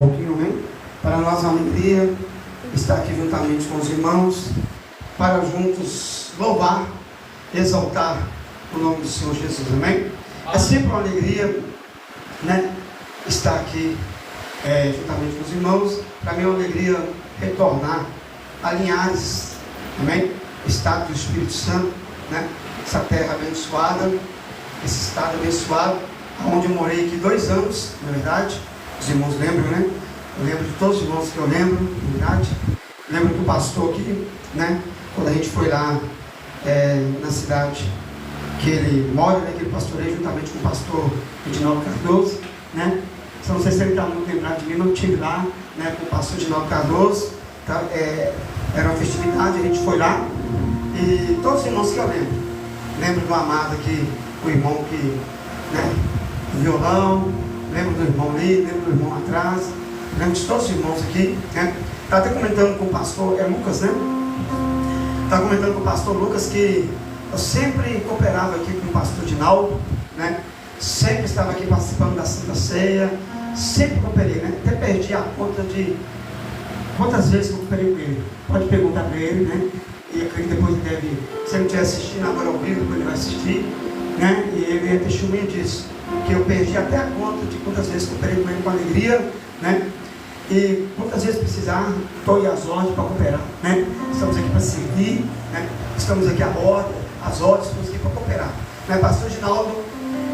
Amém? Para nós a alegria estar aqui juntamente com os irmãos, para juntos louvar, exaltar o nome do Senhor Jesus, amém? É sempre uma alegria, né, estar aqui juntamente com os irmãos. Para mim é uma alegria retornar a Linhares, amém? Estado do Espírito Santo, né? Essa terra abençoada, esse estado abençoado, onde eu morei aqui 2 anos, na verdade. Os irmãos lembram, né? Eu lembro de todos os irmãos que eu lembro, na verdade. Lembro do pastor aqui, né? Quando a gente foi lá na cidade que ele mora, né? Que ele pastoreia juntamente com o pastor Edinaldo Cardoso, né? Então, não sei se ele está muito lembrado de mim, mas eu estive lá, né? Com o pastor Edinaldo Cardoso. Tá? Era uma festividade, a gente foi lá. E todos os irmãos que eu lembro. Lembro do amado aqui, o irmão que, né? O violão. Lembro do irmão ali, lembro do irmão atrás, lembro de todos os irmãos aqui, né? Estava até comentando com o pastor, Lucas, né? Estava comentando com o pastor Lucas que eu sempre cooperava aqui com o pastor Dinaldo, né? Sempre estava aqui participando da Santa Ceia, sempre cooperei, né? Até perdi a conta de quantas vezes eu cooperei com ele. Pode perguntar para ele, né? E eu acredito que depois ele deve, se ele estiver assistindo agora ao vivo, depois ele vai assistir, né? E ele é testemunha disso. Que eu perdi até a conta de quantas vezes cooperei com ele com alegria, né? E quantas vezes precisar, estou às ordens para cooperar, né? Estamos aqui para servir, né? Estamos aqui às ordens, estamos aqui para cooperar, né? Pastor Ginaldo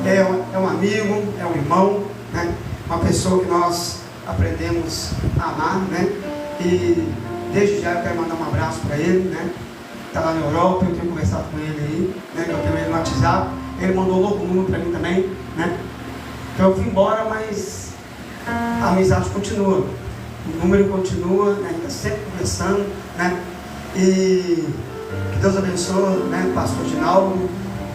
é um amigo, é um irmão, né? Uma pessoa que nós aprendemos a amar, né? E desde já eu quero mandar um abraço para ele, né? Está lá na Europa, eu tenho conversado com ele aí, né? Eu tenho ele no WhatsApp, ele mandou um novo número para mim também, né? Então eu fui embora, mas a amizade continua, o número continua, né? A gente está sempre conversando, né? E que Deus abençoe, né? Pastor Ginaldo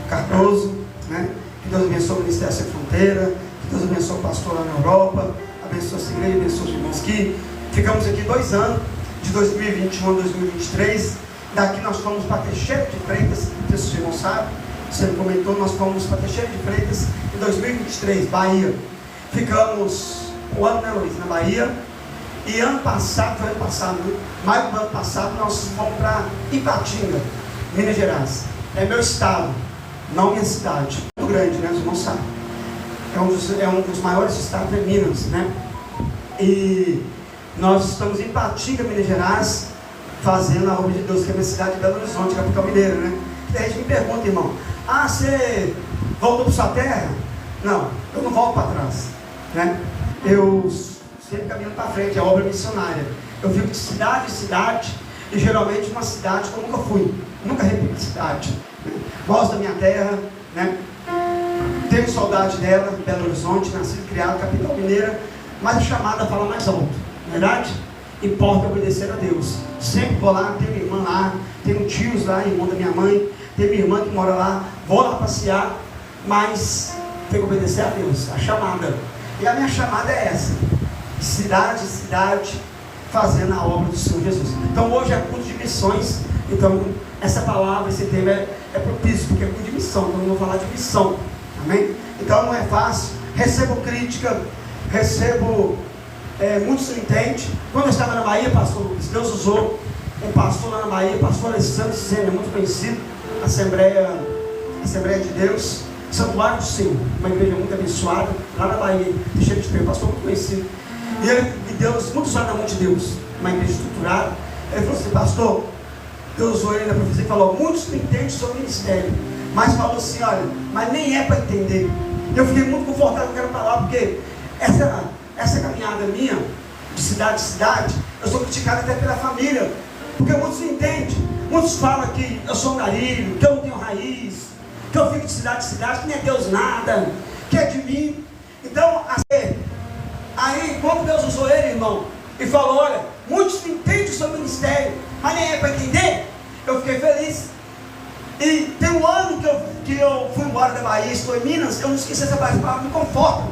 Cardoso, né? Que Deus abençoe o Ministério Sem Fronteira, que Deus abençoe o pastor lá na Europa, abençoe essa igreja, abençoe os irmãos aqui. Ficamos aqui 2 anos, de 2021 a 2023. Daqui nós fomos para Teixeira de Freitas, não sei se os irmãos sabem. Você comentou, nós fomos para Teixeira de Freitas em 2023, Bahia. Ficamos um ano, né, Luiz, na Bahia. E ano passado, maio do ano passado, nós fomos para Ipatinga, Minas Gerais. É meu estado, não minha cidade. Muito grande, né? Os irmãos sabem. É um dos maiores estados de Minas, né? E nós estamos em Ipatinga, Minas Gerais, fazendo a obra de Deus, que é a minha cidade de Belo Horizonte, capital mineira, né? E a gente me pergunta, irmão, você voltou para sua terra? Não, eu não volto para trás, né? Eu sempre caminho para frente, é obra missionária. Eu vivo de cidade em cidade, e geralmente uma cidade que eu nunca fui, nunca repito cidade, né? Gosto da minha terra, né? Tenho saudade dela, Belo Horizonte, nascido e criado, capital mineira, mas a chamada fala mais alto, não é verdade? Importa obedecer a Deus. Sempre vou lá, tenho minha irmã lá, tenho tios lá, irmão da minha mãe, tenho minha irmã que mora lá, vou lá passear, mas tenho que obedecer a Deus, a chamada. E a minha chamada é essa: cidade em cidade, fazendo a obra do Senhor Jesus. Então hoje é culto de missões. Então essa palavra, esse tema é propício, porque é culto de missão. Então eu vou falar de missão, amém? Então não é fácil, recebo crítica, recebo muitos não entendem. Quando eu estava na Bahia, pastor Lucas, Deus usou um pastor lá na Bahia, pastor Alessandro Sena, muito conhecido, Assembleia de Deus, Santuário do Senhor, uma igreja muito abençoada, lá na Bahia, cheio de tempo, pastor muito conhecido. E ele me deu muitos anos na mão de Deus, uma igreja estruturada. Ele falou assim: pastor, Deus usou ele na profecia e falou: muitos não entendem sobre o ministério, mas falou assim: olha, mas nem é para entender. Eu fiquei muito confortável com aquela palavra, porque essa caminhada minha, de cidade em cidade, eu sou criticado até pela família, porque muitos não entendem. Muitos falam que eu sou um garilho, que eu não tenho raiz, que eu fico de cidade em cidade, que nem é Deus nada, que é de mim. Então, aí quando Deus usou ele, irmão, e falou: olha, muitos não entendem sobre o ministério, mas nem é para entender, eu fiquei feliz. E tem um ano que eu fui embora da Bahia, estou em Minas, eu não esqueci essa palavra, me conforta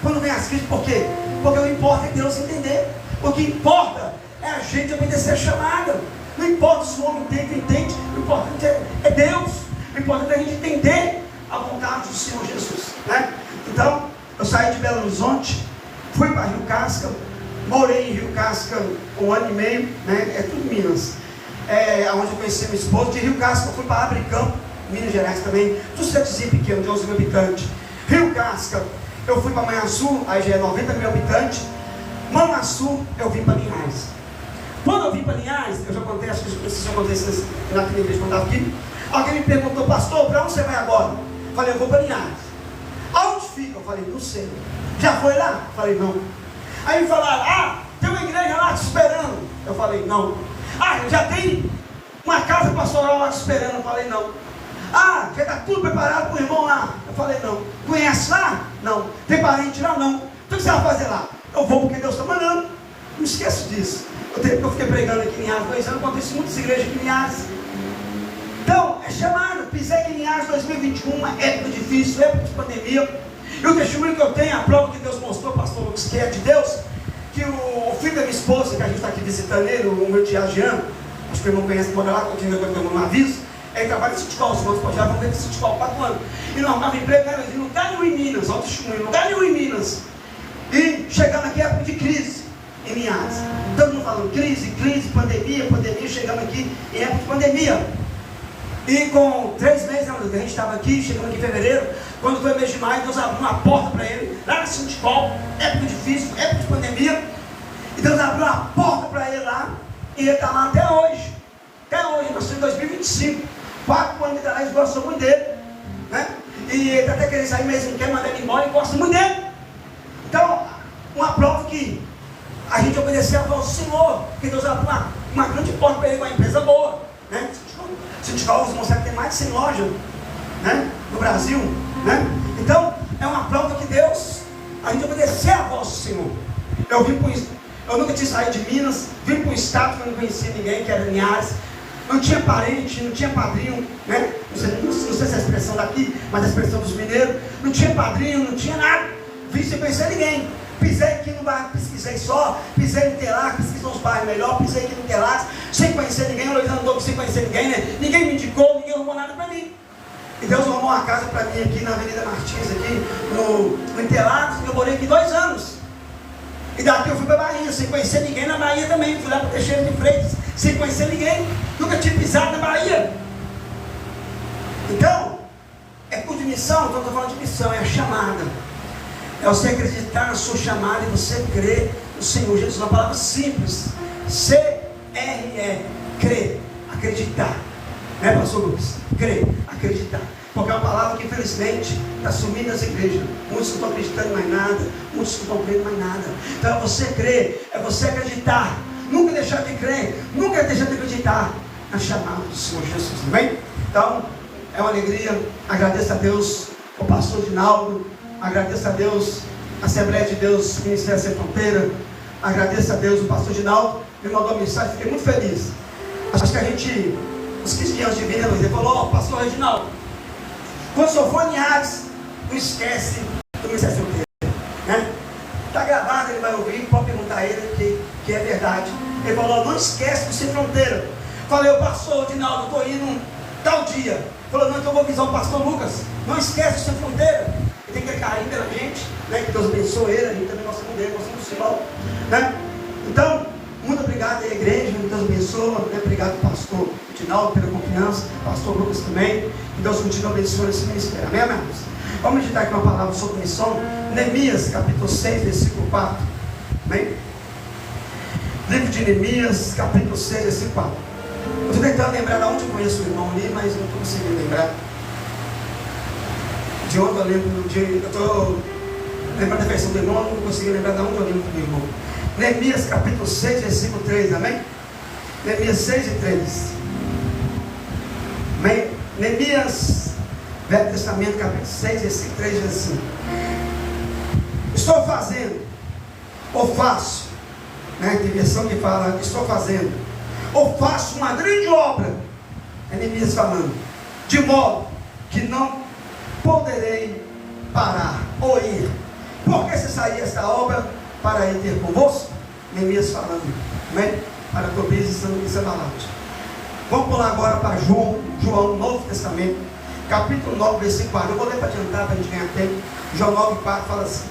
quando vem as críticas. Por quê? Porque o que importa é Deus entender. O que importa é a gente obedecer a chamada. Não importa se o homem entende, o importante é Deus. O importante é a gente entender a vontade do Senhor Jesus, né? Então, eu saí de Belo Horizonte, fui para Rio Casca, morei em Rio Casca 1 ano e meio, né? É tudo Minas. Onde eu conheci minha esposa. De Rio Casca eu fui para Abricampo, Minas Gerais também, tudo cidadezinho pequeno, de 11 mil habitantes. Rio Casca eu fui para Manhuaçu, aí já é 90 mil habitantes. Manhuaçu eu vim para Linhares. Quando eu vim para Linhares, eu já contei, acho que isso já contei naquela igreja quando eu estava aqui. Alguém me perguntou: pastor, para onde você vai agora? Eu falei: eu vou para Linhares. Aonde fica? Eu falei: não sei. Já foi lá? Eu falei: não. Aí me falaram: tem uma igreja lá te esperando. Eu falei: não. Já tem uma casa pastoral lá te esperando. Eu falei: não. Já está tudo preparado para o irmão lá. Eu falei: não. Conhece lá? Não. Tem parente lá? Não. Então o que você vai fazer lá? Eu vou porque Deus está mandando. Não esqueço disso. Eu fiquei pregando aqui em Linhares 2 anos, acontece muitas igrejas aqui em Linhares. Então, é chamado. Pisei aqui em Linhares 2021, uma época difícil, época de pandemia. E o testemunho que eu tenho, a prova que Deus mostrou, pastor Lucas, que é de Deus, que o filho da minha esposa, que a gente está aqui visitando ele, o meu tio Jean, acho que o irmão conhece, mora lá, que eu tenho um aviso, ele trabalha em Sitcol, os irmãos já vão ver de Sitcol 4 anos. E não arrumava emprego, era em lugar nenhum em Minas, olha o testemunho, lugar nenhum em Minas. E chegando aqui, época de crise em Linhares. Todo mundo falando crise, pandemia, chegando aqui em época de pandemia. E com 3 meses, a gente estava aqui, chegando aqui em fevereiro, quando foi mês de maio, Deus abriu uma porta para ele, lá na Sindicol, época difícil, época de pandemia, e Deus abriu uma porta para ele lá, e ele está lá até hoje, nós estamos em 2025, 4 anos de idade, eles gostam muito dele, né? E ele está até querendo sair, mas não quer mandar ele embora, e gosta muito dele. Então, uma prova que a gente obedecer a voz do Senhor, que Deus abriu uma grande porta para ele, uma empresa boa, né? Sindicol, os irmãos sabem que tem mais de 100 lojas, né? No Brasil, né? Então, é uma prova que Deus, a gente obedecer a voz do Senhor. Eu nunca tinha saído de Minas, vim para um estado que eu não conhecia ninguém, que era Linhares, não tinha parente, não tinha padrinho, né? Não sei se é a expressão daqui, mas a expressão dos mineiros, não tinha padrinho, não tinha nada, vim sem conhecer ninguém. Pisei aqui no bairro, pesquisei só, pisei no Interlagos, pesquisei uns bairros melhor, pisei aqui no Interlagos, sem conhecer ninguém, o Luiz andou sem conhecer ninguém, né? Ninguém me indicou, ninguém arrumou nada para mim. E Deus arrumou uma casa para mim aqui na Avenida Martins, aqui no Interlagos, eu morei aqui 2 anos. E daqui eu fui para a Bahia, sem conhecer ninguém na Bahia também, fui lá para Teixeira de Freitas, sem conhecer ninguém, nunca tinha pisado na Bahia. Então, é por de missão, então estou falando de missão, é a chamada. É você acreditar na sua chamada e você crer no Senhor Jesus. Uma palavra simples. C-R-E. Crer. Acreditar. Né, pastor Lucas? Crer. Acreditar. Porque é uma palavra que infelizmente está sumindo nas igrejas. Muitos não estão acreditando em mais nada. Muitos não estão crendo em mais nada. Então é você crer. É você acreditar. Nunca deixar de crer. Nunca deixar de acreditar na chamada do Senhor Jesus. Amém? Então, é uma alegria. Agradeço a Deus, o pastor Dinaldo. Agradeço a Deus, a Assembleia de Deus, Ministério Sem Fronteira. Agradeço a Deus, o pastor Ginaldo me mandou uma mensagem, fiquei muito feliz. Acho que a gente, uns 15 dias de vida, ele falou: pastor Reginaldo, quando o senhor for em Linhares, não esquece do Ministério Sem Fronteira, né? Está gravado, ele vai ouvir, pode perguntar a ele que é verdade. Ele falou: não esquece do Sem Fronteira. Falei: o pastor Ginaldo, estou indo tal dia. Ele falou: não, então eu vou avisar o pastor Lucas, não esquece do Sem Fronteira. Ele tem que cair pela gente, né? Que Deus abençoe ele, a gente também gosta dele, gosta do Senhor, né? Então, muito obrigado à igreja, que Deus abençoe, né? Obrigado ao pastor Dinaldo pela confiança, pastor Lucas também, que Deus continue abençoando esse ministério, amém, amados? Vamos meditar aqui uma palavra sobre missão, Neemias, capítulo 6, versículo 4, amém? Livro de Neemias, capítulo 6, versículo 4. Eu estou tentando lembrar de onde eu conheço o irmão ali, mas não estou conseguindo lembrar. De onde eu lembro, eu estou lembrando da versão do irmão, não consegui lembrar de onde eu lembro do irmão. Neemias capítulo 6, versículo 3, amém? Neemias 6 e 3. Amém? Neemias, Velho Testamento, capítulo 6, versículo 3, diz assim: estou fazendo, ou faço, né? Tem versão que fala, estou fazendo, ou faço uma grande obra, é Neemias falando, de modo que não poderei parar ou ir. Por que se sair esta obra para ir ter convosco? Neemias falando, amém? Para Tobias e Sanbalate. Vamos pular agora para João, Novo Testamento, capítulo 9, versículo 4. Eu vou ler para adiantar, para a gente ganhar tempo. João 9, 4 fala assim: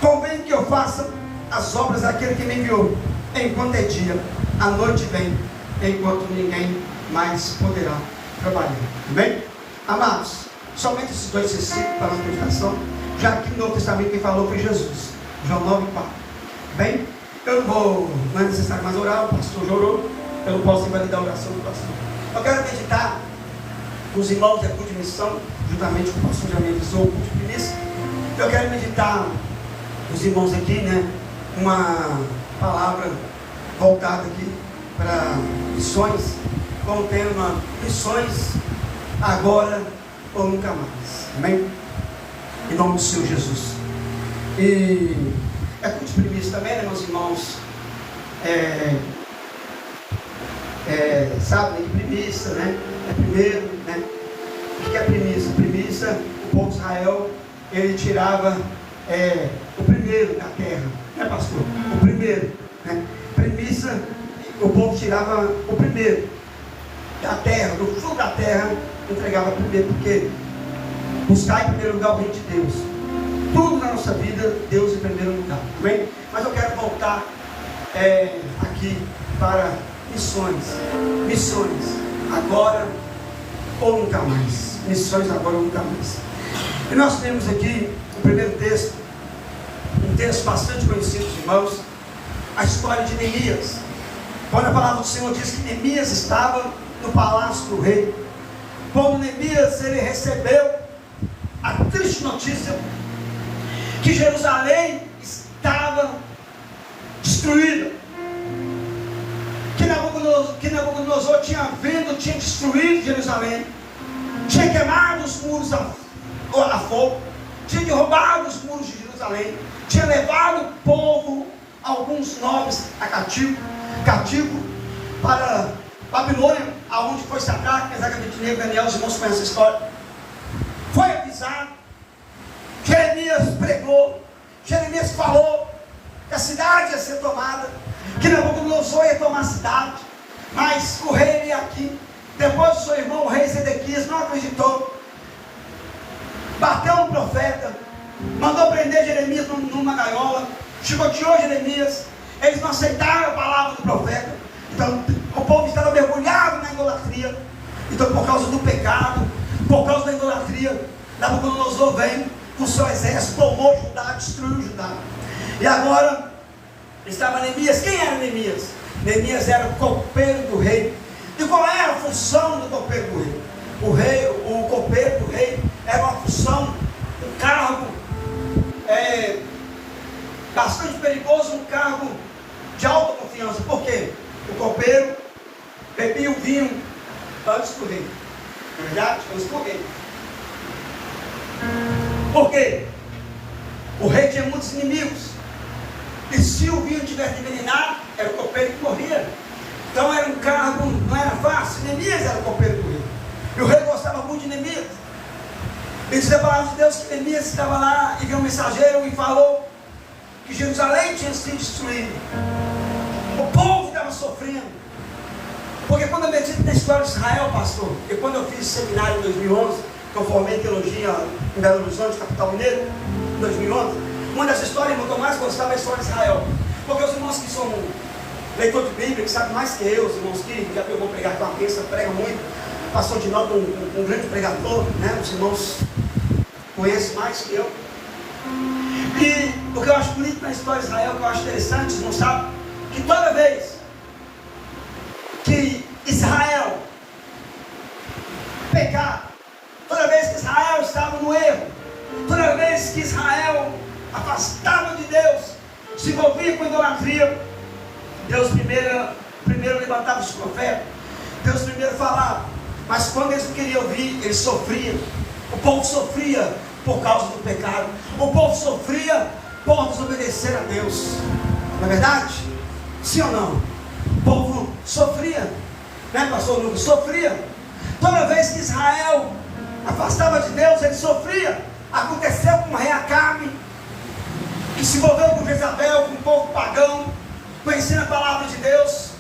convém que eu faça as obras daquele que me enviou. Enquanto é dia, a noite vem, enquanto ninguém mais poderá trabalhar. Amém? Amados, somente esses dois versículos para a nossa meditação. Já que no Novo Testamento quem falou foi Jesus. João 9:4. Bem, não é necessário mais orar, o pastor já orou, eu não posso invalidar a oração do pastor. Eu quero meditar com os irmãos da culto de missão, juntamente com o pastor já me avisou, o culto de primícia. Eu quero meditar com os irmãos aqui, né, uma palavra voltada aqui para missões, com o tema missões agora ou nunca mais. Amém? Em nome do Senhor Jesus. E é culto de primícia também, né, meus irmãos? Sabem que primícia, né? É primeiro, né? O que é primícia? Primícia, o povo de Israel, ele tirava o primeiro da terra, né, pastor? O primeiro, né? Primícia, o povo tirava o primeiro da terra, do fruto da terra, entregava primeiro, porque buscar em primeiro lugar o reino de Deus. Tudo na nossa vida, Deus em primeiro lugar. Amém? Mas eu quero voltar aqui para missões. Missões agora ou nunca mais. Missões agora ou nunca mais. E nós temos aqui o primeiro texto, um texto bastante conhecido dos irmãos, a história de Neemias. Quando a palavra do Senhor diz que Neemias estava no palácio do rei. Quando Neemias ele recebeu a triste notícia que Jerusalém estava destruída, que Nabucodonosor tinha destruído Jerusalém, tinha queimado os muros a fogo, tinha derrubado os muros de Jerusalém, tinha levado o povo, alguns nobres, cativo para Babilônia, aonde foi Sadraque, Mesaque, Abednego, Daniel. Os irmãos conhecem essa história. Foi avisado, Jeremias pregou, Jeremias falou que a cidade ia ser tomada, que Nabucodonosor ia tomar a cidade, mas o rei ia aqui. Depois do seu irmão, o rei Zedequias, não acreditou, bateu no profeta, mandou prender Jeremias numa gaiola, chicoteou Jeremias. Eles não aceitaram a palavra do profeta. Então o povo estava mergulhado na idolatria. Então, por causa do pecado, por causa da idolatria, Nabucodonosor vem com seu exército, tomou Judá, destruiu Judá. E agora estava Neemias. Quem era Neemias? Neemias era o copeiro do rei. E qual era a função do copeiro do rei? O copeiro do rei era uma função, um cargo bastante perigoso, um cargo de alta confiança. Por quê? O copeiro bebia o vinho antes do rei. Na verdade, antes do rei. Por quê? O rei tinha muitos inimigos. E se o vinho tivesse envenenado, era o copeiro que morria. Então era um cargo, não era fácil. Neemias era o copeiro do rei. E o rei gostava muito de Neemias. E diz a palavra de Deus que Neemias estava lá e viu um mensageiro e falou que Jerusalém tinha sido destruída. O povo estava sofrendo. Porque quando eu medito na história de Israel, pastor, e quando eu fiz seminário em 2011, que eu formei em teologia em Belo Horizonte, capital mineiro, em 2011, uma das histórias que eu mais gostava é a história de Israel. Porque os irmãos que são leitor de Bíblia, que sabem mais que eu, os irmãos que já pegou pregar com a bênção, pregam muito, pastor de nota, um grande pregador, né? Os irmãos conhecem mais que eu. E o que eu acho bonito na história de Israel, que eu acho interessante, vocês não sabem, que toda vez que Israel pecava, toda vez que Israel estava no erro, toda vez que Israel afastava de Deus, se envolvia com idolatria, Deus primeiro levantava os profetas, Deus primeiro falava, mas quando eles não queriam ouvir, eles sofriam. O povo sofria por causa do pecado, o povo sofria por desobedecer a Deus. Não é verdade? Sim ou não? O povo sofria, né, pastor Lucas? Sofria. Toda vez que Israel afastava de Deus, ele sofria. Aconteceu com o rei Acabe, que se envolveu com Jezabel, com o povo pagão, conhecendo a palavra de Deus.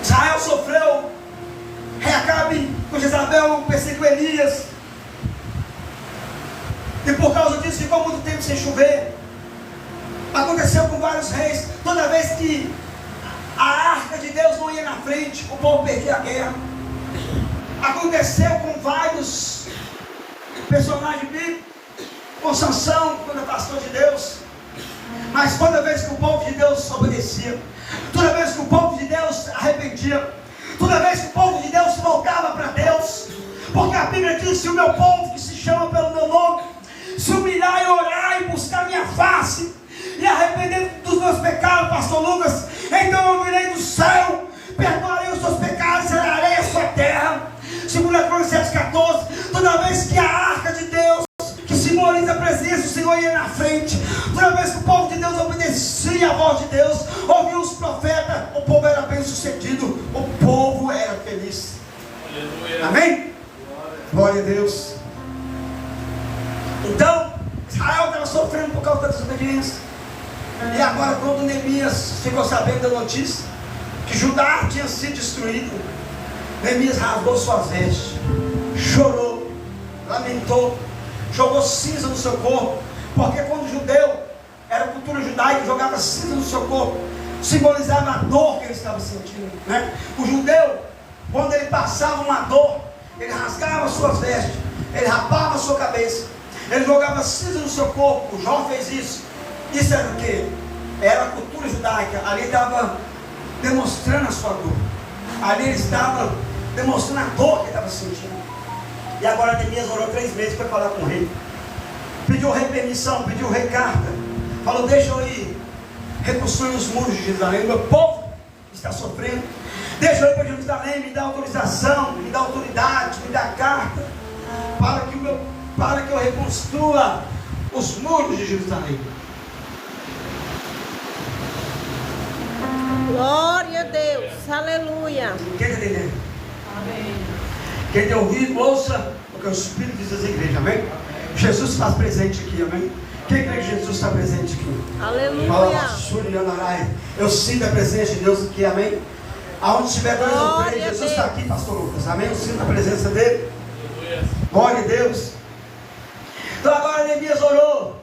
Israel sofreu. Rei Acabe com Jezabel perseguiu Elias, e por causa disso ficou muito tempo sem chover. Aconteceu que a arca de Deus não ia na frente, o povo perdia a guerra. Aconteceu com vários personagens bíblicos, com Sansão, quando afastou de Deus. Mas toda vez que o povo de Deus obedecia, toda vez que o povo de Deus arrependia, toda vez que o povo de Deus voltava para Deus, porque a Bíblia diz: se o meu povo que se chama pelo meu nome se humilhar e orar e buscar minha face e arrepender dos meus pecados, pastor Lucas, então eu virei do céu, perdoarei os seus pecados e sararei a sua terra. 2 Crônicas 7,14. Toda vez que a arca de Deus, que simboliza a presença do Senhor, ia na frente, toda vez que o povo de Deus obedecia a voz de Deus, ouvia os profetas, o povo era bem sucedido, o povo era feliz. Aleluia. Amém? Glória a Deus. Então, Israel estava sofrendo por causa da desobediência. E agora, quando Neemias ficou sabendo da notícia que Judá tinha sido destruído, Neemias rasgou suas vestes, chorou, lamentou, jogou cinza no seu corpo, porque quando o judeu, era a cultura judaica, jogava cinza no seu corpo, simbolizava a dor que ele estava sentindo, né? O judeu, quando ele passava uma dor, ele rasgava suas vestes, ele rapava a sua cabeça, ele jogava cinza no seu corpo. O Jó fez isso. Isso era o que? Era a cultura judaica. Ali estava demonstrando a sua dor, ali ele estava demonstrando a dor que ele estava sentindo. E agora Neemias orou 3 meses para falar com o rei, pediu o rei permissão, pediu o rei carta, falou: deixa eu ir reconstruir os muros de Jerusalém, meu povo está sofrendo, deixa eu ir para Jerusalém, me dá autorização, me dá autoridade, me dá carta, para que eu reconstrua os muros de Jerusalém. Glória a Deus, aleluia. Quem está entendendo? Amém. Quem tem ouvido, ouça o que o Espírito diz às igrejas, amém? Jesus faz presente aqui, amém? Quem crê que Jesus está presente aqui? Aleluia. Eu sinto a presença de Deus aqui, amém? Aonde tiver 2 ou 3, Jesus está aqui, pastor Lucas, amém? Eu sinto a presença dele. Glória a Deus. Então agora Neemias orou,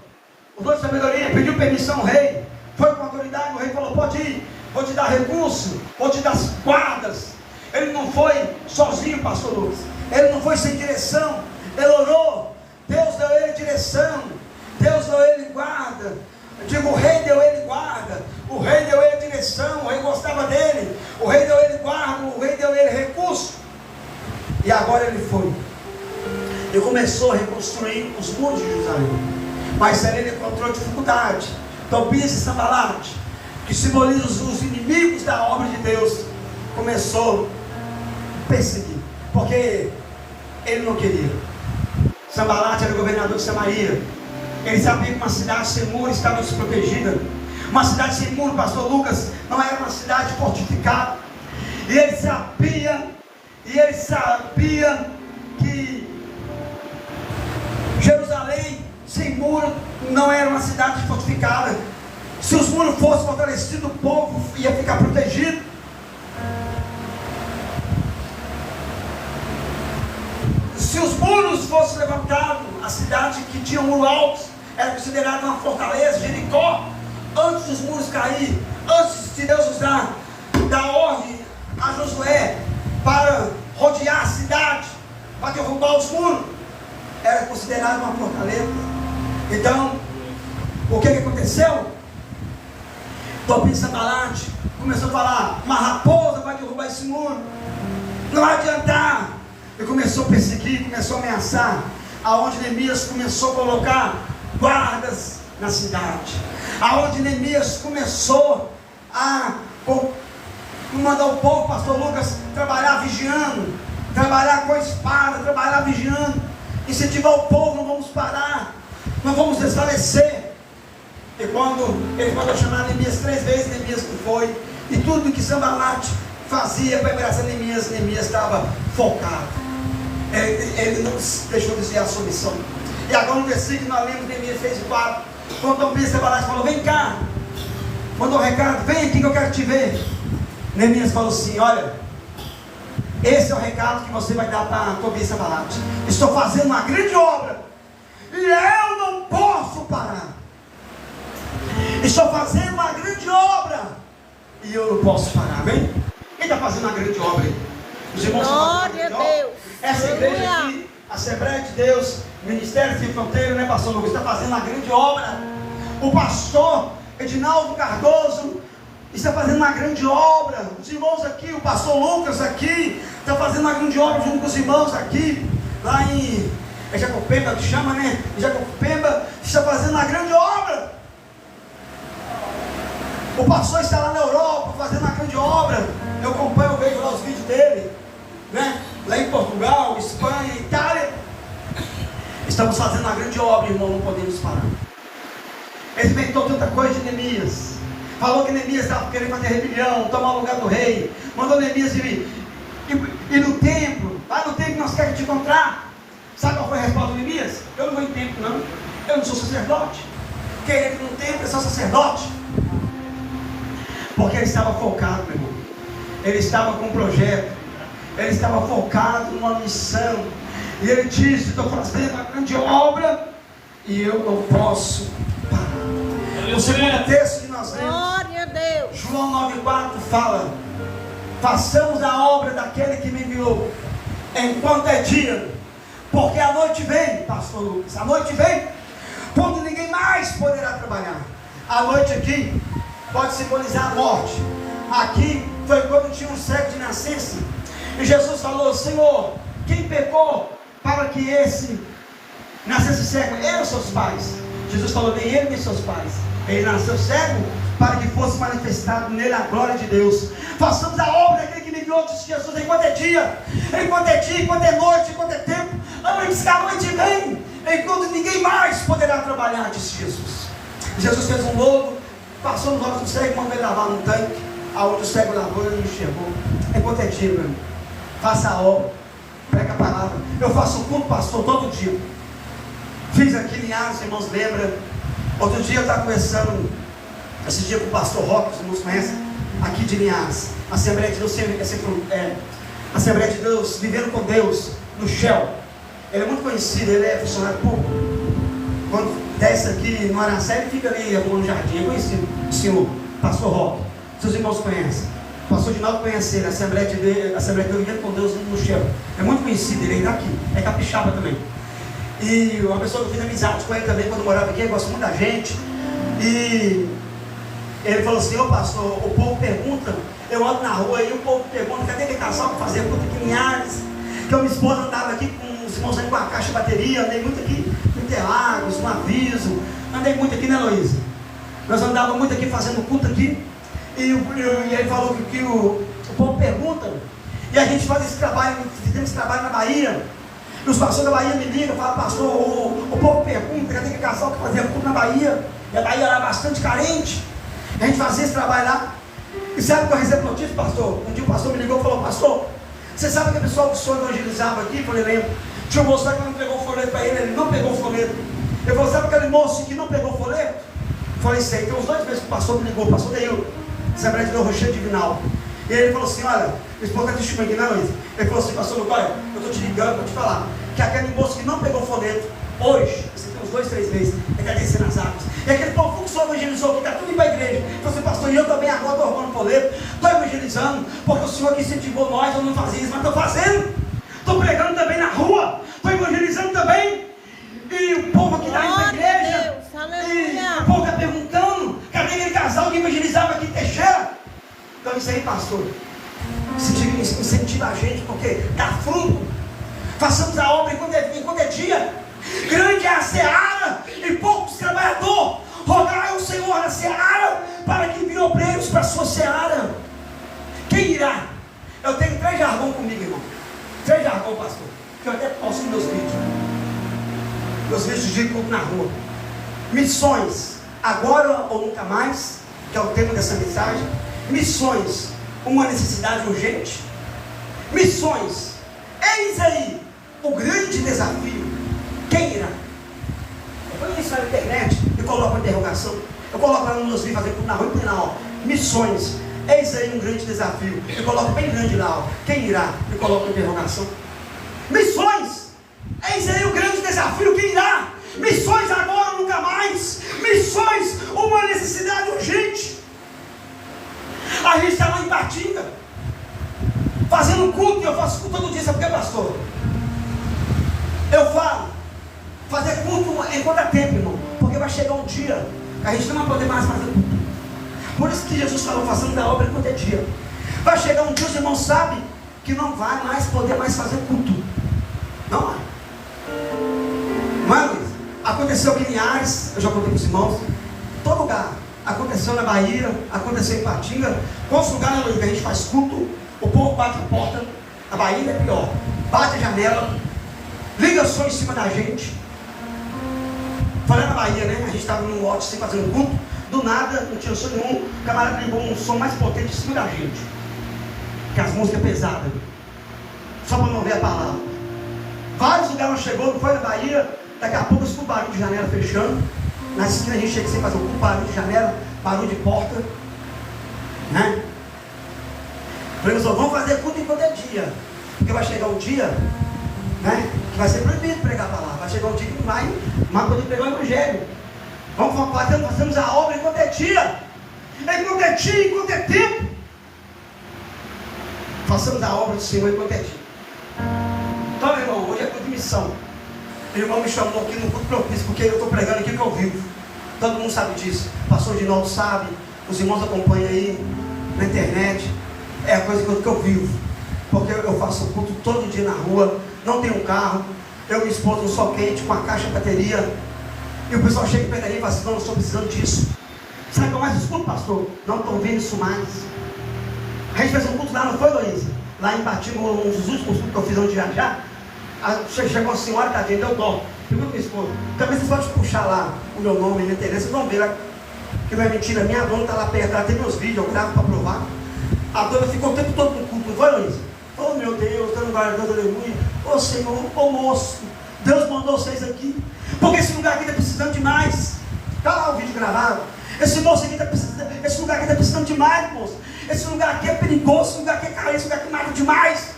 usou de sabedoria, pediu permissão ao rei, foi com autoridade, o rei falou: pode ir, vou te dar recurso, vou te dar guardas. Ele não foi sozinho, pastor Lucas, ele não foi sem direção, ele orou, Deus deu ele direção, Deus deu ele guarda. Eu digo, o rei deu ele guarda, o rei deu ele direção, o rei gostava dele, o rei deu ele guarda, o rei deu ele recurso. E agora ele foi e começou a reconstruir os muros de Jerusalém. Mas ele encontrou dificuldade. Tobias e Sanbalate, que simbolizam os inimigos da obra de Deus, começou a perseguir, porque ele não queria. Sanbalate era governador de Samaria. Ele sabia que uma cidade sem muro estava desprotegida. Uma cidade sem muro, pastor Lucas, não era uma cidade fortificada. E ele sabia que Jerusalém sem muro não era uma cidade fortificada. Se os muros fossem fortalecidos, o povo ia ficar protegido. Se os muros fossem levantados, a cidade que tinha um muro alto era considerada uma fortaleza. Jericó, antes dos muros cair, antes de Deus usar da ordem a Josué para rodear a cidade, para derrubar os muros, era considerada uma fortaleza. Então, o que aconteceu? Tobias e Sanbalate começou a falar: uma raposa vai derrubar esse muro, não vai adiantar. E começou a perseguir, começou a ameaçar. Aonde Neemias começou a colocar guardas na cidade, aonde Neemias começou a mandar o povo, pastor Lucas, trabalhar vigiando, trabalhar com a espada, trabalhar vigiando, incentivar o povo: não vamos parar, não vamos desfalecer. E quando ele mandou chamar Neemias 3 vezes, Neemias não foi. E tudo que Sanbalate fazia para abraçar Neemias, Neemias estava focado. Ele não deixou desviar a sua missão. E agora no versículo nós lemos, Neemias fez o 4. Quando Tobias e Sanbalate falou: vem cá, mandou um recado: vem aqui que eu quero te ver. Neemias falou assim: olha, esse é o recado que você vai dar para Tobias e Sanbalate. Estou fazendo uma grande obra e eu não posso parar. Estou fazendo uma grande obra e eu não posso parar, amém? Quem está fazendo uma grande obra aí? Os irmãos estão fazendo uma grande obra. Essa igreja aqui, Assembleia de Deus, Ministério Sem Fronteira, né, pastor Lucas, está fazendo uma grande obra. O pastor Edinaldo Cardoso está fazendo uma grande obra. Os irmãos aqui, o pastor Lucas aqui, está fazendo uma grande obra junto com os irmãos aqui, lá em Jacopemba, que chama, né? Jacopemba, está fazendo uma grande obra. O pastor está lá na Europa, fazendo uma grande obra. Eu acompanho, eu vejo lá os vídeos dele, né? Lá em Portugal, Espanha, Itália. Estamos fazendo uma grande obra, irmão, não podemos parar. Ele inventou tanta coisa de Neemias. Falou que Neemias estava querendo fazer rebelião, tomar o lugar do rei. Mandou Neemias ir no templo. Vai no templo que nós queremos te encontrar. Sabe qual foi a resposta de Neemias? Eu não vou em templo, não. Eu não sou sacerdote. Quem entra no templo é só sacerdote. Porque ele estava focado, meu irmão. Ele estava com um projeto. Ele estava focado numa missão. E ele disse: estou fazendo uma grande obra e eu não posso parar. O segundo texto que nós lemos, Glória a Deus. João 9,4 fala: façamos a obra daquele que me enviou enquanto é dia, porque a noite vem, pastor Lucas, a noite vem quando ninguém mais poderá trabalhar. A noite aqui pode simbolizar a morte. Aqui foi quando tinha um cego de nascença, e Jesus falou: Senhor, quem pecou para que esse nascesse cego? Ele ou seus pais? Jesus falou: nem ele nem seus pais. Ele nasceu cego para que fosse manifestado nele a glória de Deus. Façamos a obra daquele que me enviou, disse Jesus, enquanto é dia, enquanto é noite, enquanto é tempo. Antes que a noite vem, enquanto ninguém mais poderá trabalhar, disse Jesus. Jesus fez um lodo, passou nos olhos do cego, mandou ele lavar num tanque. A outro cego lavou e ele não enxergou. Enquanto é dia, meu irmão, faça a obra, prega a palavra. Eu faço o culto, pastor, todo dia. Fiz aqui em Linhares, os irmãos lembram. Outro dia eu estava conversando, esse dia com o pastor Roque, os irmãos conhecem, aqui de Linhares, Assembleia de Deus, Assembleia de Deus, Vivendo com Deus, no Shell. Ele é muito conhecido, ele é funcionário público. Quando desce aqui no Araçá, ele fica ali no jardim, é conhecido, o senhor, pastor Roque. Seus irmãos conhecem. O pastor Dinaldo conhece ele, Assembleia de Deus, Vivendo com Deus no Shell. É muito conhecido, ele é daqui, é capixaba também. E uma pessoa que eu fiz amizade com ele também quando eu morava aqui, eu gosto muito da gente. E ele falou assim: ô pastor, o povo pergunta, eu ando na rua e o povo pergunta, cadê aquele casal que fazia culto aqui em Linhares? Que a minha esposa andava aqui com os irmãos aí com a caixa de bateria, andei muito aqui no Interlagos, no Aviso, andei muito aqui, né, Luísa? Nós andávamos muito aqui fazendo culto aqui. E ele falou que o povo pergunta, e a gente faz esse trabalho, fizemos esse trabalho na Bahia. E os pastores da Bahia me ligam, falam: pastor, o povo pergunta, cadê aquele casal que fazia culto na Bahia? E a Bahia era bastante carente. E a gente fazia esse trabalho lá. E sabe que eu recebo notícia, pastor? Um dia o pastor me ligou e falou: pastor, você sabe que o pessoal que o senhor evangelizava aqui? Eu falei: lembro. Tinha um moço lá que não pegou o folheto para ele, ele não pegou o folheto. Eu falei: sabe aquele moço que não pegou o folheto? Eu falei: sei. Tem uns 2 meses que o pastor me ligou, o pastor Deil, Assembleia de Deus Rochedo Divinal. E ele falou assim: olha, minha esposa está testemunha aqui, não, Luiz? Ele falou assim: pastor Lucas, olha, eu estou te ligando para te falar que aquele moço que não pegou o folheto, hoje, você tem uns 2, 3 meses, ele está descendo as águas. E aquele povo que o senhor evangelizou aqui, está tudo indo para a igreja. Ele falou assim: pastor, e eu também agora estou arrumando folheto, estou evangelizando, porque o senhor que incentivou nós, eu não fazia isso, mas estou fazendo. Estou pregando também na rua, estou evangelizando também. E o povo que está indo para a igreja, e o povo está perguntando, cadê aquele casal que evangelizava aqui em Teixeira? Então isso aí, pastor, incentiva a gente, porque dá fruto. Façamos a obra enquanto é dia. Grande é a seara e poucos trabalhadores. Rogai ao Senhor na seara, para que envie obreiros para a sua seara. Quem irá? Eu tenho 3 jargão comigo, irmão. 3 jargão, pastor, que eu até posto nos meus vídeos. Meus vídeos de culto na rua. Missões, agora ou nunca mais, que é o tema dessa mensagem. Missões, uma necessidade urgente. Missões, eis aí o grande desafio. Quem irá? Eu ponho isso na internet e coloco uma interrogação. Eu coloco lá nos meus vídeos, fazendo tudo na rua e põe lá, ó, missões, eis aí um grande desafio. Eu coloco bem grande lá, ó, quem irá? Eu coloco uma interrogação. Missões, eis aí o grande desafio. Quem irá? Missões agora ou nunca mais. Missões, uma necessidade urgente. A Ipatinga, fazendo culto, e eu faço culto todo dia, sabe por quê, pastor? Eu falo, fazer culto enquanto é tempo, irmão, porque vai chegar um dia que a gente não vai poder mais fazer culto. Por isso que Jesus falou, façando da obra enquanto é dia. Vai chegar um dia, os irmãos sabem que não vai mais poder mais fazer culto. Não vai. Mas aconteceu aqui em Ares, eu já contei para os irmãos, todo lugar. Aconteceu na Bahia, aconteceu em Ipatinga, quantos lugares que a gente faz culto, o povo bate a porta, a Bahia é pior, bate a janela, liga som em cima da gente. Falando na Bahia, né? A gente estava num lote assim fazendo culto, do nada, não tinha som nenhum, o camarada ligou um som mais potente em cima da gente, que as músicas pesadas, só para não ouvir a palavra. Vários lugares não chegou, não foi na Bahia, daqui a pouco eu escuto barulho de janela fechando. Na esquina a gente chega sem fazer um barulho de janela, barulho de porta, né? Falei, vamos fazer culto enquanto é dia, porque vai chegar um dia, né, que vai ser proibido pregar a palavra. Vai chegar um dia que não vai mais poder pregar o evangelho. Vamos fazer, fazemos a obra enquanto é dia, enquanto é dia, enquanto é tempo. Façamos a obra do Senhor enquanto é dia. Então, meu irmão, hoje é culto de missão. O irmão me chamou aqui no culto propício, porque eu estou pregando aqui que eu vivo. Todo mundo sabe disso. O pastor Ginaldo sabe, os irmãos acompanham aí na internet. É a coisa que eu vivo. Porque eu faço culto todo dia na rua, não tenho um carro, eu e minha esposa no sol quente, com a caixa de bateria. E o pessoal chega perto da gente e fala assim, não, eu estou precisando disso. Sabe o que eu mais escuto, pastor? Não estou vendo isso mais. A gente fez um culto lá, não foi, Luísa? Lá em Ipatinga, um dos últimos cultos que eu fiz antes de viajar. Chegou uma senhora, tadinha, deu dó. Pergunta minha esposa, talvez vocês podem puxar lá o meu nome na internet, vocês vão ver lá, que não é mentira, minha dona está lá perto, ela tem meus vídeos, eu gravo para provar. A dona ficou o tempo todo no culto, não foi, Luísa? Oh meu Deus, dando glória a Deus, aleluia. Oh Senhor, oh moço, Deus mandou vocês aqui, porque esse lugar aqui está precisando de mais. Está lá o vídeo gravado. Esse moço aqui está precisando, esse lugar aqui está precisando de mais, moço. Esse lugar aqui é perigoso, esse lugar aqui é carente, esse lugar aqui mata demais.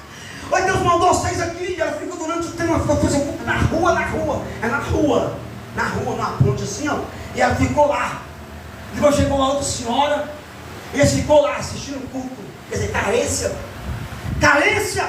Oi, Deus mandou vocês aqui, e ela ficou durante o tempo, ela ficou fazendo culto na rua, numa ponte assim, ó, e ela ficou lá. Depois chegou uma outra senhora, e eles ficou lá assistindo o culto. Quer dizer, carência,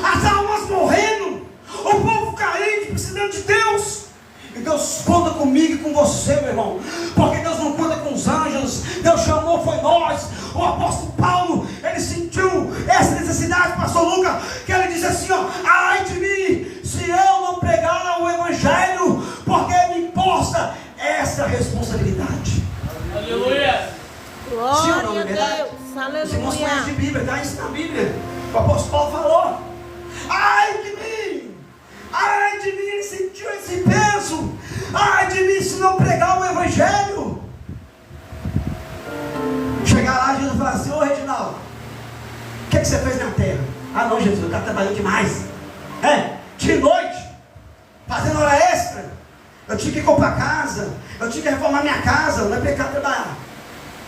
as almas morrendo, o povo carente, precisando de Deus. E Deus conta comigo e com você, meu irmão, porque Deus não conta com os anjos. Deus chamou, foi nós. O apóstolo Paulo, ele sentiu essa necessidade, pastor Lucas, que ele disse assim, ó, ai de mim, se eu não pregar o evangelho, porque me imposta essa responsabilidade. Aleluia. Glória a Deus. Aleluia. Os irmãos conhecem de Bíblia, está isso na Bíblia. O apóstolo Paulo falou, ai de mim, ele sentiu esse peso, ai de mim se não pregar o evangelho. Chegar lá, Jesus fala assim, ô Reginaldo, o que você fez na terra? Ah não, Jesus, eu estava trabalhando demais. De noite, fazendo hora extra, eu tinha que comprar casa, eu tinha que reformar minha casa, não é pecado trabalhar.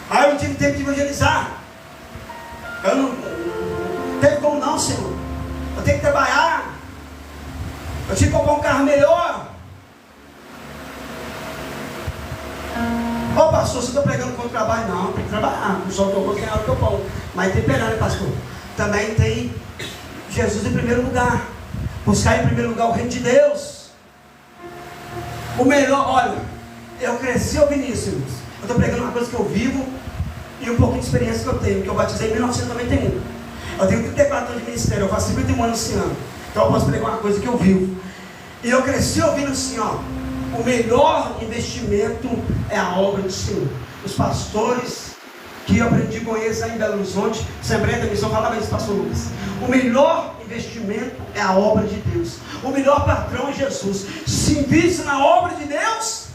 Aí eu não tive tempo de evangelizar. Eu não teve como não, Senhor. Eu tenho que trabalhar. Eu tinha que comprar um carro melhor. Ô pastor, você está pregando contra o trabalho? Não, tem que trabalhar. Não só estou ganhando o que eu pão. Mas tem pegar, né, pastor? Também tem Jesus em primeiro lugar. Buscar em primeiro lugar o reino de Deus. O melhor, olha, eu cresci ouvindo isso, irmãos. Eu estou pregando uma coisa que eu vivo e um pouquinho de experiência que eu tenho, que eu batizei em 1991. Eu tenho 34 anos de ministério, eu faço 51 anos esse ano. Então eu posso pregar uma coisa que eu vivo. E eu cresci ouvindo assim, ó, o melhor investimento é a obra do Senhor. Os pastores que eu aprendi com eles lá em Belo Horizonte, Assembleia da Missão, falava isso, pastor Lucas. O melhor investimento é a obra de Deus. O melhor patrão é Jesus. Se invista na obra de Deus,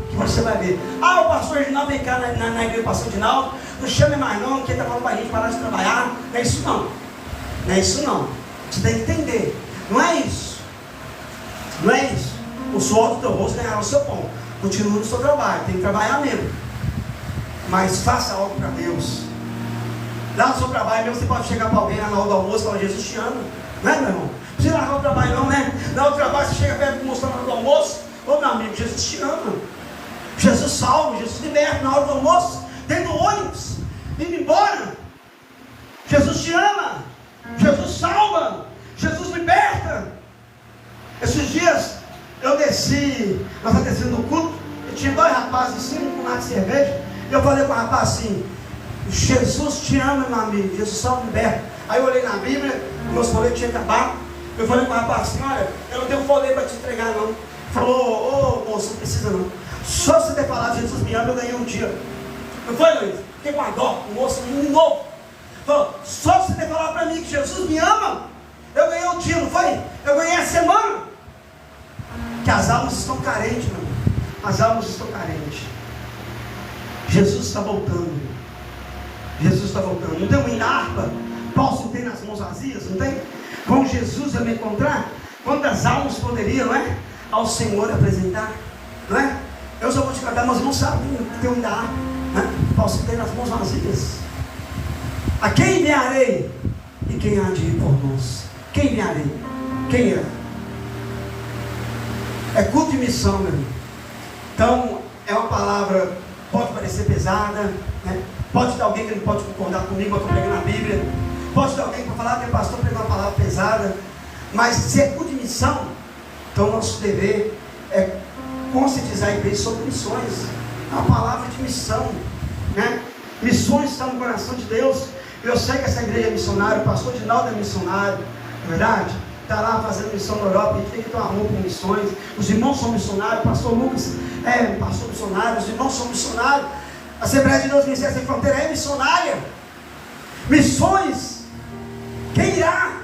que você vai ver. Ah, o pastor Reginaldo vem cá na igreja do pastor Reginaldo, não chame mais não, que ele está falando para a gente parar de trabalhar. Não é isso não. Não é isso não. Você tem que entender. Não é isso. Não é isso. O suor do teu rosto ganhará o seu pão. Continue no seu trabalho, tem que trabalhar mesmo. Mas faça algo para Deus. Lá no seu trabalho mesmo, você pode chegar para alguém lá na hora do almoço e falar, Jesus te ama. Não é, meu irmão? Não precisa largar o trabalho não, né? Na hora do trabalho, você chega perto do moço na hora do almoço. Ô meu amigo, Jesus te ama. Jesus salva, Jesus liberta na hora do almoço, dentro do ônibus, indo embora. Jesus te ama, Jesus salva, Jesus liberta. Esses dias eu desci, nós estávamos descendo no culto, e tinha 2 rapazes assim, um com lata de cerveja, e eu falei com o rapaz assim: Jesus te ama, meu amigo, Jesus salva e liberta. Aí eu olhei na Bíblia, o nosso folheto tinha acabado, eu falei com o rapaz assim: olha, eu não tenho folheto para te entregar não. Falou: ô moço, não precisa não, só você ter falado Jesus me ama, eu ganhei um dia. Não foi, Luiz? Fiquei com a dó, um moço, um menino novo. Falou: só você ter falado para mim que Jesus me ama, eu ganhei um dia, não foi? Eu ganhei a semana. Que as almas estão carentes, meu irmão. As almas estão carentes. Jesus está voltando. Jesus está voltando. Não tem uma hino harpa? Posso ter nas mãos vazias? Não tem? Com Jesus eu me encontrar? Quantas almas poderiam, não é? Ao Senhor apresentar? Não é? Eu só vou te cantar, mas não sabem que tem um hino harpa. Posso ter nas mãos vazias. A quem enviarei? E quem há de ir por nós? Quem enviarei? Quem é? É culto de missão, meu irmão. Então, é uma palavra, pode parecer pesada, né? Pode ter alguém que não pode concordar comigo, eu estou pregando a Bíblia. Pode ter alguém que vai falar que o pastor pregou uma palavra pesada. Mas se é culto de missão, então nosso dever é conscientizar a igreja sobre missões. É uma palavra de missão, né? Missões estão no coração de Deus. Eu sei que essa igreja é missionária, o pastor Dinaldo é missionário, não é verdade? Está lá fazendo missão na Europa, e tem que ter um amor por missões. Os irmãos são missionários, o pastor Lucas é pastor missionário, os irmãos são missionários. A Assembleia de Deus Ministério Sem Fronteira é missionária. Missões, quem irá?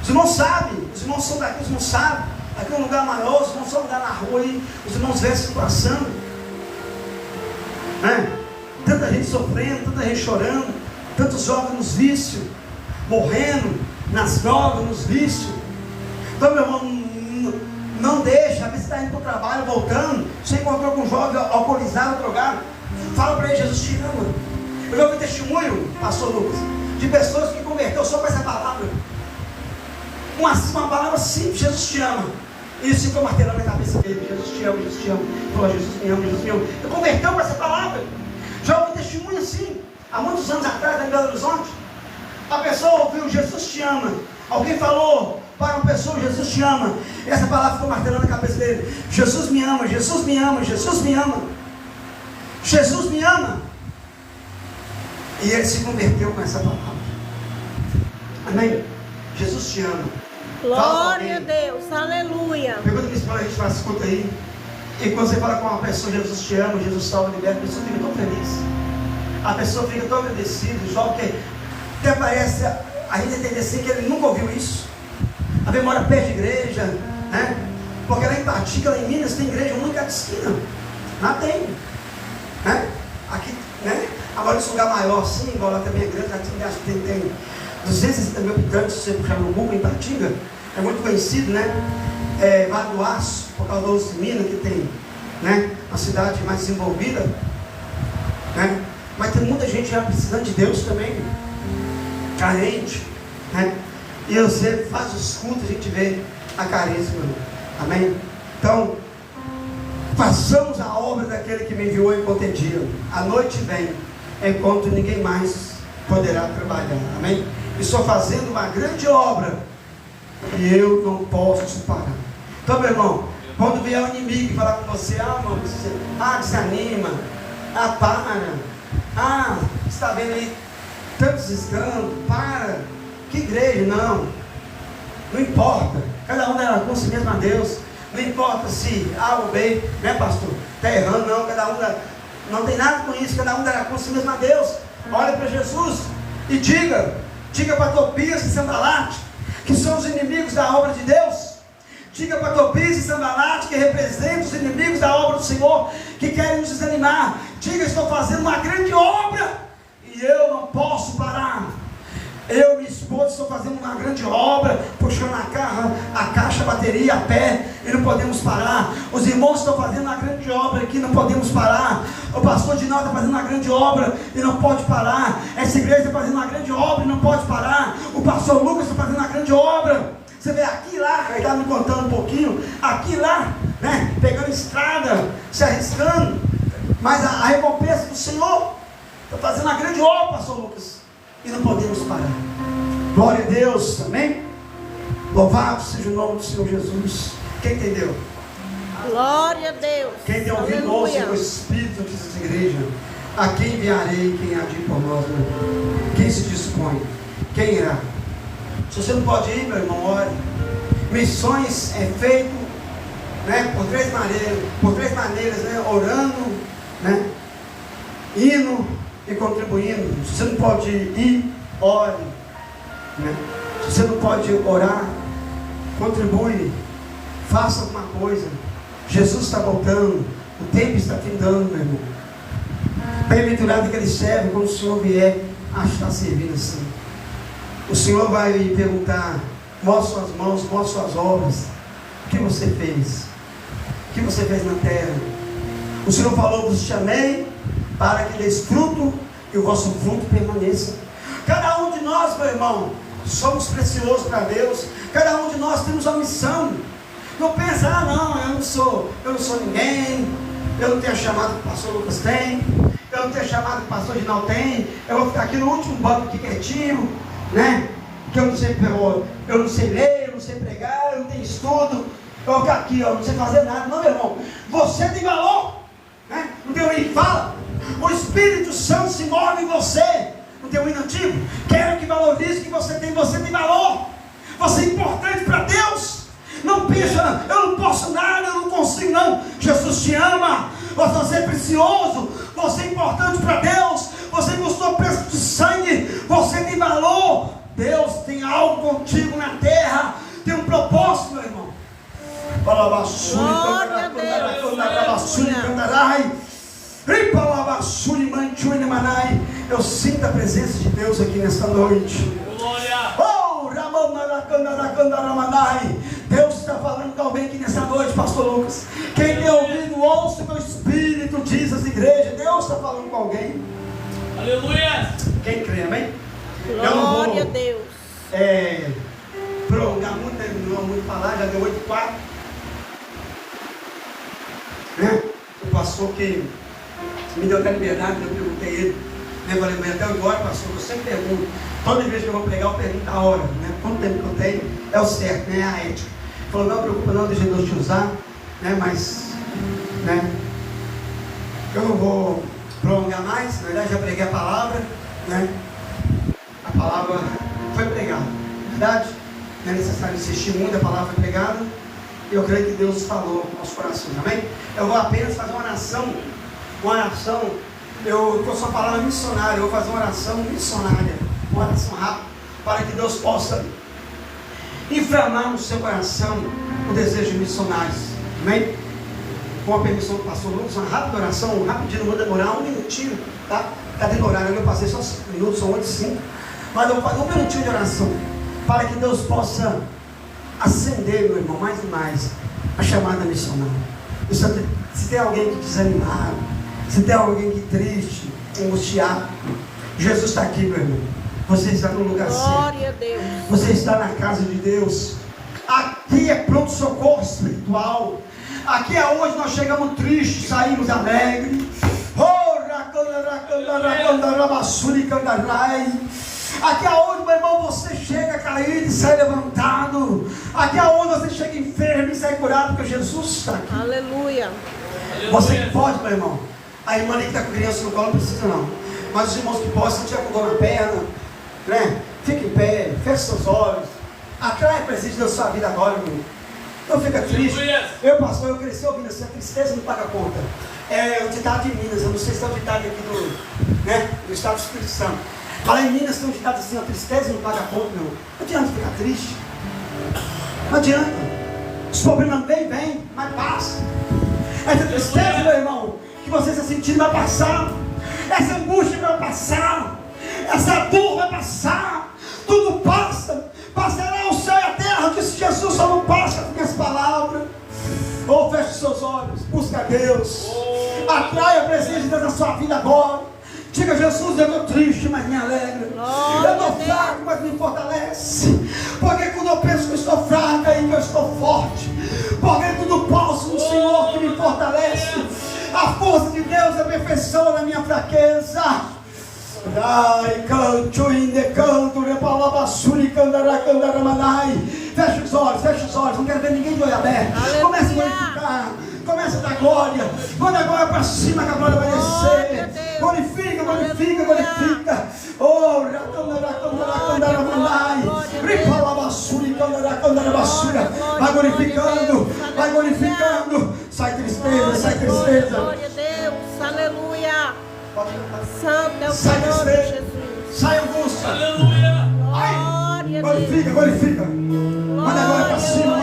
Os irmãos sabem, os irmãos são daqui, os irmãos sabem. Aqui é um lugar maior, os irmãos só andar na rua aí, os irmãos veem a situação, né? Tanta gente sofrendo, tanta gente chorando, tantos jovens nos vícios, morrendo nas drogas, nos vícios. Então, meu irmão, não deixa. Às vezes você está indo para o trabalho, voltando, você encontrou com um jovem alcoolizado, drogado, fala para ele: Jesus te ama. Eu já ouvi testemunho, pastor Lucas, de pessoas que converteu só com essa palavra, uma palavra simples: Jesus te ama. E isso ficou martelando na cabeça dele: Jesus te ama, Jesus te ama. Ele falou: Jesus me ama, Jesus me ama. Ele converteu com essa palavra. Já ouvi testemunho assim, há muitos anos atrás, em Belo Horizonte. A pessoa ouviu: Jesus te ama. Alguém falou para uma pessoa: Jesus te ama. E essa palavra ficou martelando na cabeça dele: Jesus me ama, Jesus me ama, Jesus me ama, Jesus me ama. E ele se converteu com essa palavra. Amém? Jesus te ama. Glória a Deus, aleluia. Pergunta que a gente faz, escuta aí. E quando você fala com uma pessoa: Jesus te ama, Jesus salva, liberta, a pessoa fica tão feliz. A pessoa fica tão agradecida. O jovem que parece a gente entender assim que ele nunca ouviu isso. A memória perde igreja, né? Porque lá em Patica, lá em Minas, tem igreja única de esquina. Lá tem, né? Aqui, né? Agora esse lugar maior assim, igual lá também é grande, acho que tem 260 mil habitantes. Se você puxar no Google, em Patica, é muito conhecido, né? Vale do Aço, por causa da Uso de Minas, que tem, né? Uma cidade mais desenvolvida, né? Mas tem muita gente já precisando de Deus também, carente, né? E você faz os cultos, a gente vê a carência, meu irmão. Amém? Então, façamos a obra daquele que me enviou enquanto é dia. A noite vem, enquanto ninguém mais poderá trabalhar. Amém? Estou fazendo uma grande obra e eu não posso parar. Então, meu irmão, quando vier o inimigo e falar com você: mano, desanima, para, você está vendo aí tantos escândalos, para. Que igreja? Não importa, cada um dará com si mesmo a Deus. Não importa se A ou B, né, pastor? Está errando, não. Cada um não tem nada com isso. Cada um dará com si mesmo a Deus. Olha para Jesus e diga para Tobias e Sanbalate, que são os inimigos da obra de Deus. Diga para Tobias e Sanbalate, que representam os inimigos da obra do Senhor, que querem nos desanimar. Diga: estou fazendo uma grande obra e eu não posso parar. Eu e minha esposa estou fazendo uma grande obra, puxando a caixa, a bateria, a pé, e não podemos parar. Os irmãos estão fazendo uma grande obra aqui, não podemos parar. O pastor Dinaldo está fazendo uma grande obra e não pode parar. Essa igreja está fazendo uma grande obra e não pode parar. O pastor Lucas está fazendo uma grande obra. Você vê aqui e lá, ele está me contando um pouquinho, aqui e lá, né? Pegando estrada, se arriscando, mas a recompensa do Senhor está fazendo uma grande obra, pastor Lucas. e não podemos parar. Glória a Deus, amém? Louvado seja o nome do Senhor Jesus. Quem entendeu? Glória a Deus. Quem tem ouvido, ouça o Espírito diz essa igreja: a quem enviarei, quem há de ir por nós, meu irmão? Quem se dispõe? Quem irá? Se você não pode ir, meu irmão, ore. Missões é feito, né, por três maneiras, né, orando, né, indo e contribuindo. Se você não pode ir, ore, né? Se você não pode orar, contribui, faça alguma coisa. Jesus está voltando, o tempo está findando, meu irmão. Bem-aventurado que ele serve quando o Senhor vier a estar servindo assim. O Senhor vai perguntar: mostre suas mãos, mostre suas obras. O que você fez? O que você fez na terra? O Senhor falou: vos chamei para que deis fruto e o vosso fruto permaneça. Cada um de nós, meu irmão, somos preciosos para Deus. Cada um de nós temos uma missão. Não pensa: ah não, eu não sou ninguém, eu não tenho a chamada que o pastor Lucas tem, eu não tenho a chamada que o pastor Ginaldo tem, eu vou ficar aqui no último banco aqui quietinho, né? Porque eu não sei ler, eu não sei pregar, eu não tenho estudo, eu vou ficar aqui, eu não sei fazer nada. Não, meu irmão, você tem valor, né? Não tem um hino que fala: o Espírito Santo se move em você. Não tem um hino antigo? Quero que valorize que você tem valor, você é importante para Deus. Não pensa: eu não posso nada, eu não consigo. Não, Jesus te ama, você é precioso, você é importante para Deus, você custou preço de sangue, você tem valor. Deus tem algo contigo na terra, tem um propósito, meu irmão. Eu sinto a presença de Deus aqui nesta noite. Deus está falando com alguém aqui nessa noite, pastor Lucas. Quem tem ouvido, ouça o meu Espírito, diz as igrejas. Deus está falando com alguém. Aleluia. Quem crê, amém? Glória a Deus. Prolongar muito, né? Não vou muito falar, já deu 8h04, né? O pastor que me deu até liberdade, eu perguntei ele, né? Eu falei: mas até agora, pastor, eu sempre pergunto, toda vez que eu vou pregar, eu pergunto a hora, né? Quanto tempo que eu tenho, é o certo, né? É a ética. Ele falou: não preocupa não, deixa Deus te usar, né? Mas, né? Eu não vou prolongar mais, na verdade já preguei a palavra, né? A palavra foi pregada, verdade? Não é necessário insistir muito, a palavra foi pregada. E eu creio que Deus falou no nosso coração, amém? Eu vou apenas fazer uma oração, eu estou só falando missionária, eu vou fazer uma oração missionária, uma oração rápida, para que Deus possa inflamar no seu coração o desejo de missionários, amém? Com a permissão do pastor Lucas, uma rápida oração, rapidinho, não vou demorar, 1 minutinho, tá? Está dentro do horário, eu passei só 5 minutos, são 8h05, mas eu vou fazer 1 minutinho de oração, para que Deus possa acender, meu irmão, mais e mais a chamada missionária. Se tem alguém que desanimado, se tem alguém que triste, angustiado, Jesus está aqui, meu irmão. Você está no lugar certo. Glória a Deus. Você está na casa de Deus. Aqui é pronto-socorro espiritual. Aqui é onde nós chegamos tristes, saímos alegres. Aqui é onde, meu irmão, você chega caído e sai levantado. Aqui é onde você chega enfermo e sai curado, porque Jesus está aqui. Aleluia. Você que pode, meu irmão. A irmã ali que está com criança no colo não precisa não. Mas os irmãos que podem, se tiver com dor na perna, né? Fique em pé, feche seus olhos. Atrai a presença da sua vida agora, meu irmão. Não fica triste. Pastor, eu cresci ouvindo assim: a tristeza não paga conta. É o ditado de Minas, eu não sei se é o ditado aqui do estado do Espírito Santo. Lá em Minas tem um ditado assim: a tristeza não paga conta, meu irmão. Não adianta ficar triste. Não adianta. Os problemas vem, mas passa. Essa tristeza, meu irmão, que você está sentindo vai passar. Essa angústia vai passar. Essa dor vai passar. Tudo passa. Passará o céu e a terra. Disse Jesus: só não passa com minhas palavras. Ou feche seus olhos, busca Deus. Atrai a presença de Deus na sua vida agora. Diga: Jesus, eu estou triste, mas me alegra. Eu estou fraco, mas me fortalece. Porque quando eu penso que eu estou fraco, é aí que eu estou forte. Porque tudo posso no Senhor que me fortalece. A força de Deus aperfeiçoa na minha fraqueza. Ai, canto, inde, canto, repalabassuri, candaramanai. Fecha os olhos, não quero ver ninguém de olho aberto. Comece a glorificar, comece a dar glória. Manda agora para cima que a glória vai descer. Glorifica. Oh, racandaramanai. Repalabassuri, candarabassura. Vai glorificando. Sai tristeza. Glória a Deus, aleluia. Santo é o Senhor Jesus. Sai angústia. Aleluia. Glória a Deus. Glorifica. Manda agora para cima.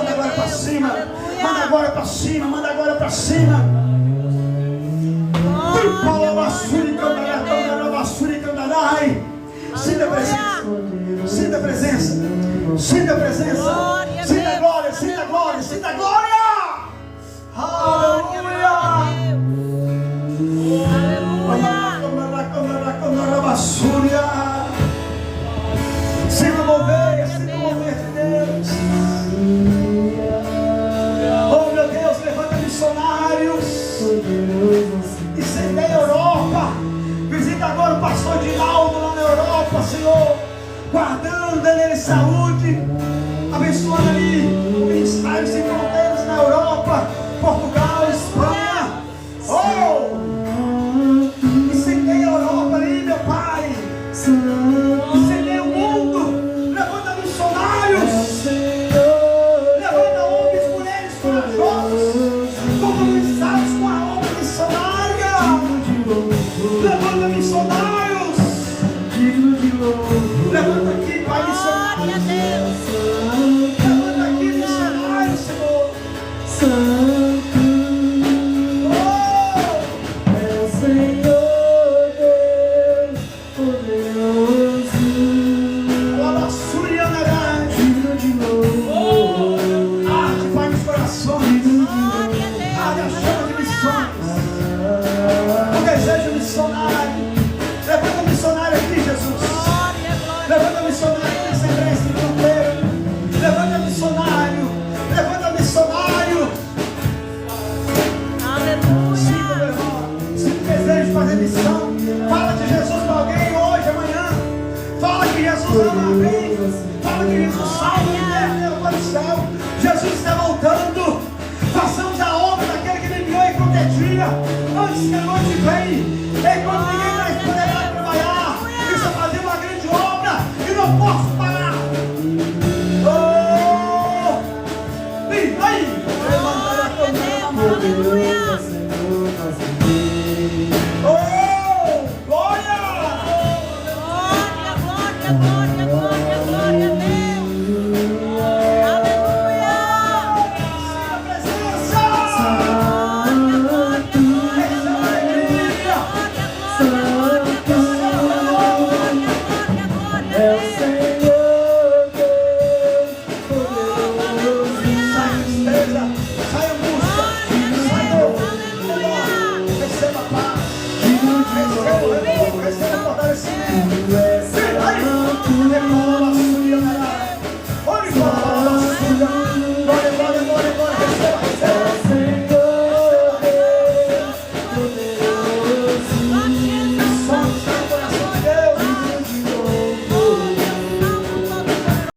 Manda agora para cima. Sinta a presença. Sinta a glória. Aleluia. Sinta o mover de Deus. Oh meu Deus, levanta missionários. Incendeia a Europa. Visita agora o pastor Dinaldo lá na Europa, Senhor. Guardando nele saúde. Abençoando ali o ministério, Senhor.